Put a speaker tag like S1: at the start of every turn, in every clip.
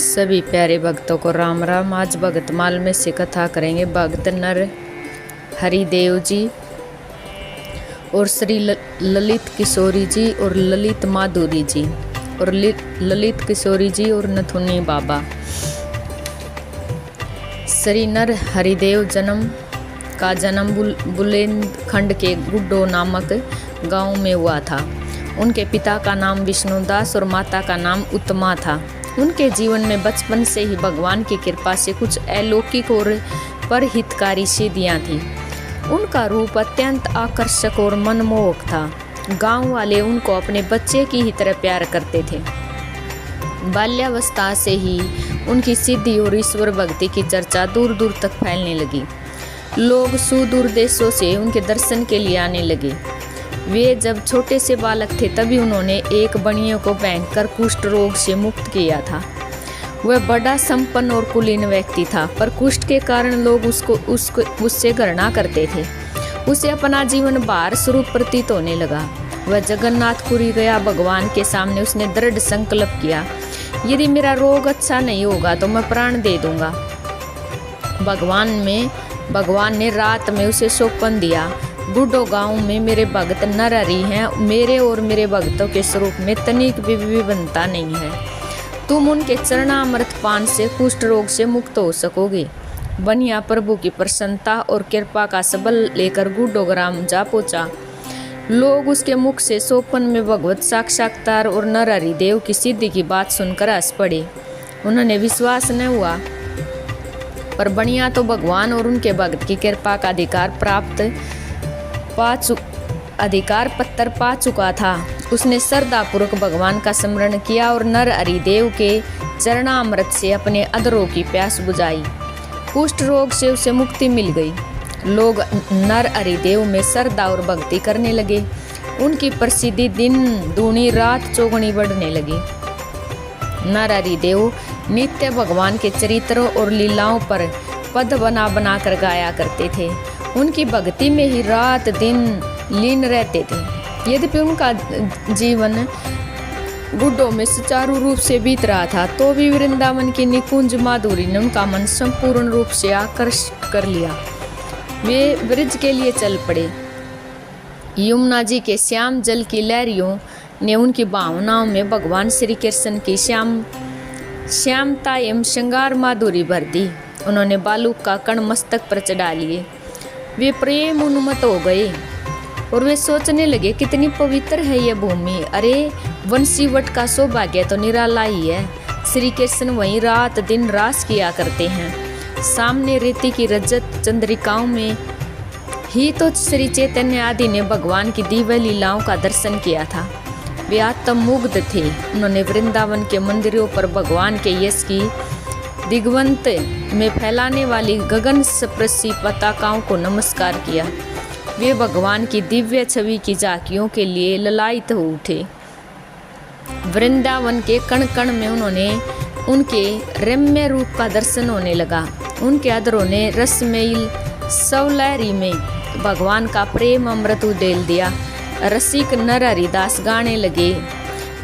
S1: सभी प्यारे भक्तों को राम राम। आज भगतमाल में से कथा करेंगे भक्त नर हरिदेव जी और श्री ललित किशोरी जी और ललित माधुरी जी और ललित किशोरी जी और नथुनी बाबा। श्री नर हरिदेव का जन्म बुंदेलखंड के गुड्डो नामक गांव में हुआ था। उनके पिता का नाम विष्णुदास और माता का नाम उत्तमा था। उनके जीवन में बचपन से ही भगवान की कृपा से कुछ अलौकिक और परहितकारी सिद्धियां थीं। उनका रूप अत्यंत आकर्षक और मनमोहक था। गांव वाले उनको अपने बच्चे की ही तरह प्यार करते थे। बाल्यावस्था से ही उनकी सिद्धि और ईश्वर भक्ति की चर्चा दूर दूर तक फैलने लगी। लोग सुदूर देशों से उनके दर्शन के लिए आने लगे। वे जब छोटे से बालक थे तभी उन्होंने एक बनिए को भयंकर कुष्ठ रोग से मुक्त किया था। वह बड़ा संपन्न और कुलीन व्यक्ति था, पर कुष्ठ के कारण लोग उससे घृणा करते थे। उसे अपना जीवन भार स्वरूप प्रतीत होने लगा। वह जगन्नाथपुरी गया। भगवान के सामने उसने दृढ़ संकल्प किया, यदि मेरा रोग अच्छा नहीं होगा तो मैं प्राण दे दूंगा। भगवान ने रात में उसे सौंपन दिया। गुड्डो गांव में मेरे भक्त नरहरि हैं। मेरे और मेरे भक्तों के स्वरूप में तनिक भी विभिन्नता नहीं है। तुम उनके चरणामृत पान से कुष्ठ रोग से मुक्त हो सकोगे। बनिया प्रभु की प्रसन्नता और कृपा का सबल लेकर गुड्डो ग्राम जा पहुंचा। लोग उसके मुख से सौंपन में भगवत साक्षात्कार और नरहरि देव की सिद्धि की बात सुनकर हंस पड़े। उन्होंने विश्वास न हुआ, पर बनिया तो भगवान और उनके भक्त की कृपा का अधिकार पत्र पा चुका था। उसने श्रद्धापूर्वक भगवान का स्मरण किया और नरहरि देव के चरणामृत से अपने अधरों की प्यास बुझाई। कुष्ठ रोग से उसे मुक्ति मिल गई। लोग नरहरि देव में श्रद्धा और भक्ति करने लगे। उनकी प्रसिद्धि दिन दूनी रात चौगुनी बढ़ने लगी। नरहरि देव नित्य भगवान के चरित्रों और लीलाओं पर पद बना कर गाया करते थे। उनकी भक्ति में ही रात दिन लीन रहते थे। यद्यपि उनका जीवन गुड्डो में सुचारू रूप से बीत रहा था, तो भी वृंदावन की निकुंज माधुरी ने उनका मन संपूर्ण रूप से आकर्षित कर लिया। वे ब्रज के लिए चल पड़े। यमुना जी के श्याम जल की लहरियों ने उनकी भावनाओं में भगवान श्री कृष्ण की श्यामता एवं श्रृंगार माधुरी भर दी। उन्होंने बालू का कण मस्तक पर चढ़ा लिए। वे प्रेम उन्मत्त हो गए और वे सोचने लगे, कितनी पवित्र है यह भूमि। अरे वंशीवट का सौभाग्य तो निराला ही है। श्री कृष्ण वहीं रात दिन रास किया करते हैं। सामने रेती की रजत चंद्रिकाओं में ही तो श्री चैतन्य आदि ने भगवान की दिव्य लीलाओं का दर्शन किया था। वे आत्ममुग्ध थे। उन्होंने वृंदावन के मंदिरों पर भगवान के यश की दिग्वंत में फैलाने वाली गगन स्पर्शी पताकाओं को नमस्कार किया। वे भगवान की दिव्य छवि की झांकियों के लिए ललायित हो उठे। वृंदावन के कण कण में उनके रम्य रूप का दर्शन होने लगा। उनके अधरों ने रसमयी सवलहरी में भगवान का प्रेम अमृत उडेल दिया। रसिक नरहरि दास गाने लगे,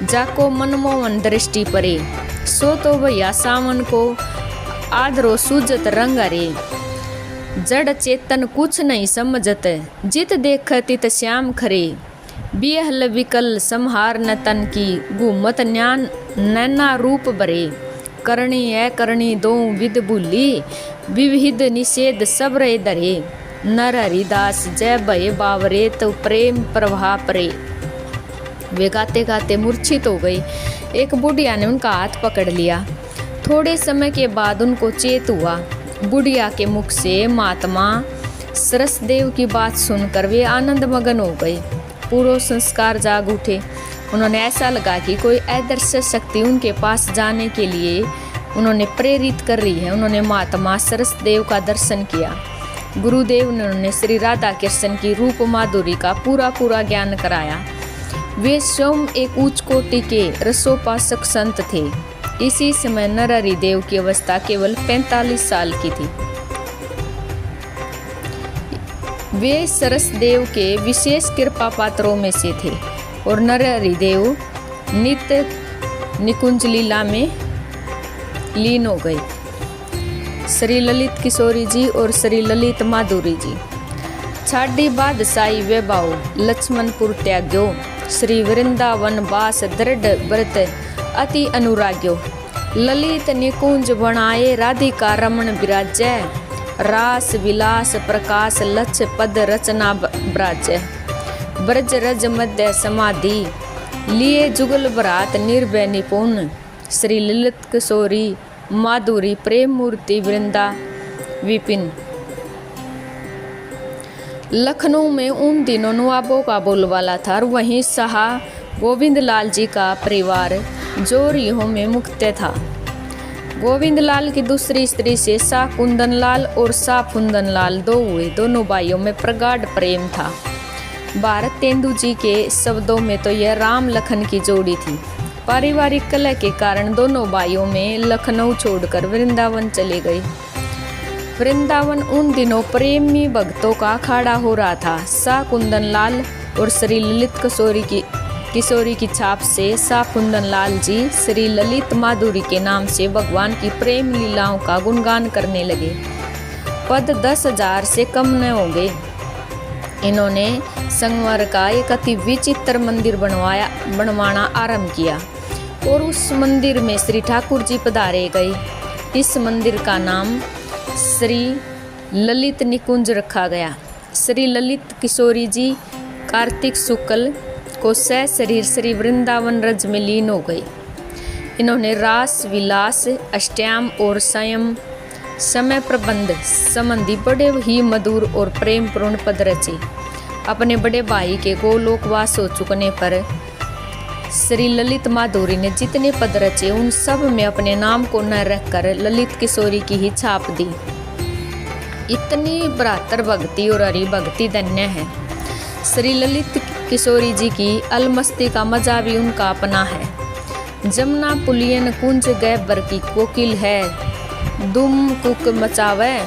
S1: जाको मनमोहन दृष्टि परे, सो तो भैया सावन को आदरो सूजत रंग अरे। जड़ चेतन कुछ नहीं समझत, जित देख तित श्याम खरे। बिहल विकल संहार न तन की, घूमत न्यान नैना रूप बरे। करणी करणी दो विद भूली, विविध निषेध सब रे दरे। नरहरि दास जय भय बावरे, तो प्रेम प्रवाह परे। वे गाते गाते मूर्छित हो गई। एक बुढ़िया ने उनका हाथ पकड़ लिया। थोड़े समय के बाद उनको चेत हुआ। बुढ़िया के मुख से महात्मा सरसदेव की बात सुनकर वे आनंद मगन हो गए। पूर्व संस्कार जाग उठे। उन्होंने ऐसा लगा कि कोई अदृश्य शक्ति उनके पास जाने के लिए उन्होंने प्रेरित कर रही है। उन्होंने महात्मा सरसदेव का दर्शन किया। गुरुदेव ने उन्हें श्री राधा कृष्ण की रूप माधुरी का पूरा ज्ञान कराया। वे स्वयं एक उच्च कोटि के रसोपासक संत थे। इसी समय नरहरि देव की अवस्था केवल 45 साल की थी। वे सरसदेव के विशेष कृपा पात्रों में से थे और नरहरि देव नित्य निकुंज लीला में लीन हो गई। श्री ललित किशोरी जी और श्री ललित माधुरी जी। छाड़ी बादशाही वैभव लक्ष्मणपुर त्याग्यो, श्री वृंदावन वास दृढ़ व्रत अति अनुराग्यो। ललित निकुंज बनाए राधिका रमण विराजै, रास विलास प्रकाश लक्ष्य पद रचना ब्राजै। ब्रज रज मध्य समाधि लिए जुगल भरात निर्भय निपुण, श्री ललित किशोरी माधुरी प्रेम मूर्ति वृंदा विपिन। लखनऊ में उन दिनों नवाबों का बोलबाला था और वहीं शाह गोविंद लाल जी का परिवार जोरियों में मुक्त था। गोविंद लाल की दूसरी स्त्री से शाह कुंदन लाल और शाह फुंदन लाल दो हुए। दोनों भाइयों में प्रगाढ़ प्रेम था। भारत तेंदु जी के शब्दों में तो यह राम लखन की जोड़ी थी। पारिवारिक कलह के कारण दोनों भाइयों में लखनऊ छोड़कर वृंदावन चले गए। वृंदावन उन दिनों प्रेमी भक्तों का अखाड़ा हो रहा था। शाह कुंदन लाल और श्री ललित किशोरी की छाप से शाह कुंदन लाल जी श्री ललित माधुरी के नाम से भगवान की प्रेम लीलाओं का गुणगान करने लगे। पद 10,000 से कम न हो गए। इन्होंने संगमर का एक अति विचित्र मंदिर बनवाना आरंभ किया और उस मंदिर में श्री ठाकुर जी पधारे गए। इस मंदिर का नाम श्री ललित निकुंज रखा गया। श्री ललित किशोरी जी कार्तिक शुक्ल को सशरीर श्री वृंदावन रज में लीन हो गई। इन्होंने रास विलास अष्टयाम और संयम समय प्रबंध संबंधी बड़े ही मधुर और प्रेम पूर्ण पद रचे। अपने बड़े भाई के गोलोकवास हो चुकने पर श्री ललित माधुरी ने जितने पद रचे उन सब में अपने नाम को न रखकर ललित किशोरी की ही छाप दी। इतनी बरातर भक्ति और हरि भक्ति धन्य है। श्री ललित किशोरी जी की अलमस्ती का मजा भी उनका अपना है। जमुना पुलियन कुंज गैबर की कोकिल है, दुम कुक मचावे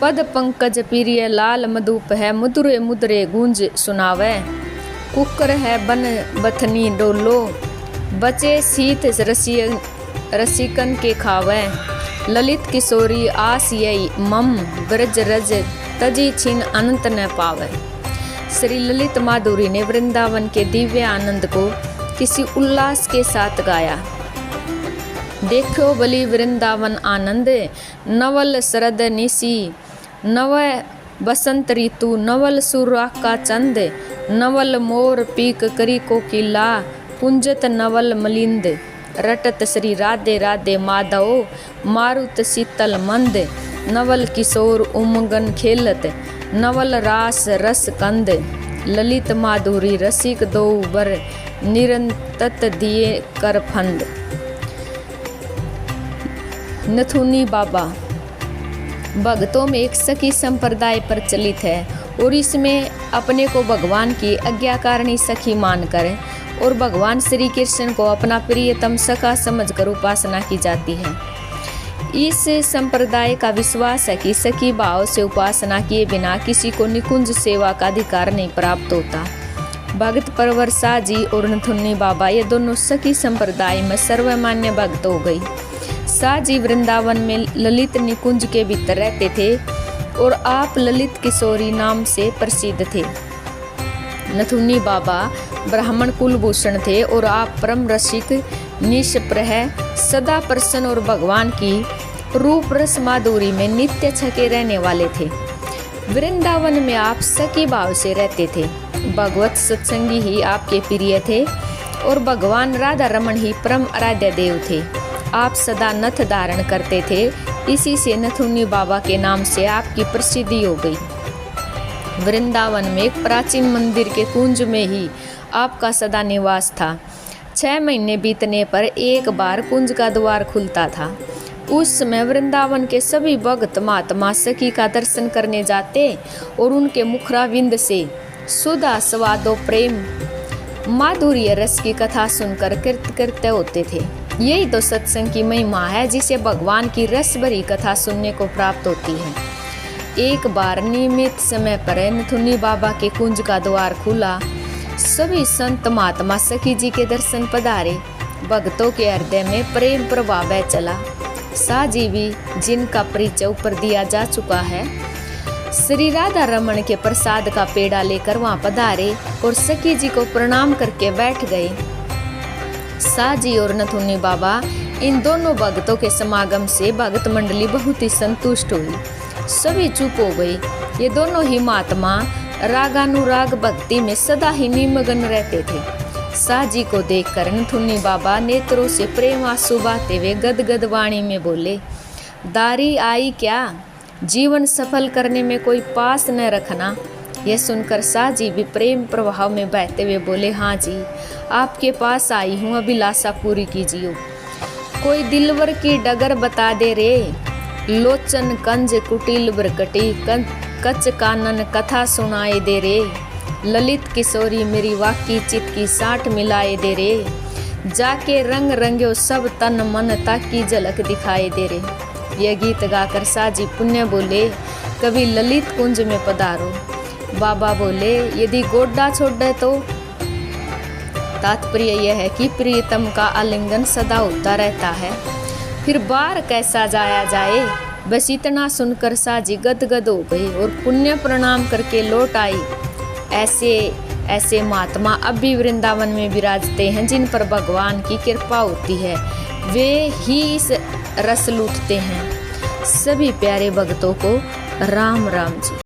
S1: पद पंकज प्रिय लाल मधुप है, मुद्रे मुद्रे गूंज सुनावे। कुकर है बन बथनी डोलो, बचे शीत रसिकन के खावे। ललित किशोरी आस यही मम, ब्रज रज तजी छिन अनंत न पावे। श्री ललित माधुरी ने वृंदावन के दिव्य आनंद को किसी उल्लास के साथ गाया। देखो बलि वृंदावन आनंद, नवल शरद निशी, नव बसंत ऋतु, नवल सूर्य का चंद, नवल मोर पीक करी कोकिला, कुंजत नवल मलिंद। रटत श्री राधे राधे माधव, मारुत शीतल मंद, नवल किशोर उमगन खेलत, नवल रास रस कंद। ललित माधुरी रसिक दो बर, निरंतत दिए कर फंद। नथुनी बाबा भक्तों में एक सखी संप्रदाय प्रचलित है और इसमें अपने को भगवान की आज्ञाकारिणी सखी मानकर और भगवान श्री कृष्ण को अपना प्रियतम सखा समझकर उपासना की जाती है। इस संप्रदाय का विश्वास है कि सखी भाव से उपासना किए बिना किसी को निकुंज सेवा का अधिकार नहीं प्राप्त होता। भगत परवर शाह जी और नथुनी बाबा ये दोनों सखी संप्रदाय में सर्वमान्य भक्त हो गई। शाह जी वृंदावन में ललित निकुंज के भीतर रहते थे और आप ललित किशोरी नाम से प्रसिद्ध थे। नथुनी बाबा ब्राह्मण कुलभूषण थे और आप परम रसिक निष्प्रह सदा प्रसन्न और भगवान की रूप रस माधुरी में नित्य छके रहने वाले थे। वृंदावन में आप सखी भाव से रहते थे। भगवत सत्संगी ही आपके प्रिय थे और भगवान राधा रमण ही परम आराध्य देव थे। आप सदा नथ धारण करते थे, इसी से नथुनी बाबा के नाम से आपकी प्रसिद्धि हो गई। वृंदावन में एक प्राचीन मंदिर के कुंज में ही आपका सदा निवास था। 6 महीने बीतने पर एक बार कुंज का द्वार खुलता था। उस समय वृंदावन के सभी भक्त महात्मा सखी का दर्शन करने जाते और उनके मुखराविंद से सुधा स्वादो प्रेम माधुर्य रस की कथा सुनकर कृतकृत्य होते थे। यही तो सत्संग की महिमा है, जिसे भगवान की रस भरी कथा सुनने को प्राप्त होती है। एक बार नियमित समय पर नथुनी बाबा के कुंज का द्वार खुला। सभी संत महात्मा सखी जी के दर्शन पधारे। भक्तों के हृदय में प्रेम प्रभाव चला। साजी भी जिनका परिचय ऊपर दिया जा चुका है, श्री राधा रमन के प्रसाद का पेड़ा लेकर वहां पधारे और सखी जी को प्रणाम करके बैठ गए। साजी और नथुनी बाबा इन दोनों भक्तों के समागम से भक्त मंडली बहुत ही संतुष्ट हुई। सभी चुप हो गई। ये दोनों ही महात्मा रागानुराग भक्ति में सदा ही निमग्न रहते थे। साजी को देखकर नथुनी बाबा नेत्रों से प्रेम आंसू बहाते हुए गदगद वाणी में बोले, दारी आई क्या? जीवन सफल करने में कोई पास न रखना। यह सुनकर साजी भी प्रेम प्रभाव में बहते हुए बोले, हाँ जी, आपके पास आई हूँ, अभिलाषा पूरी कीजिए। कोई दिलवर की डगर बता दे रे, लोचन कंज कुटिल बरकटी, कच कानन कथा सुनाए दे रे, ललित किशोरी मेरी वाकी चित की साठ मिलाए दे रे, जाके रंग रंग्यो सब तन मन ताकि झलक दिखाए दे रे। यह गीत गाकर साजी पुण्य बोले, कभी ललित कुंज में पधारो। बाबा बोले, यदि गोड्डा छोड़ तो? तात्पर्य यह है कि प्रियतम का आलिंगन सदा होता रहता है, फिर बाहर कैसा जाया जाए। बस इतना सुनकर साजी गदगद हो गई और पुण्य प्रणाम करके लौट आई। ऐसे महात्मा अब भी वृंदावन में विराजते हैं, जिन पर भगवान की कृपा होती है, वे ही इस रस लूटते हैं। सभी प्यारे भक्तों को राम राम जी।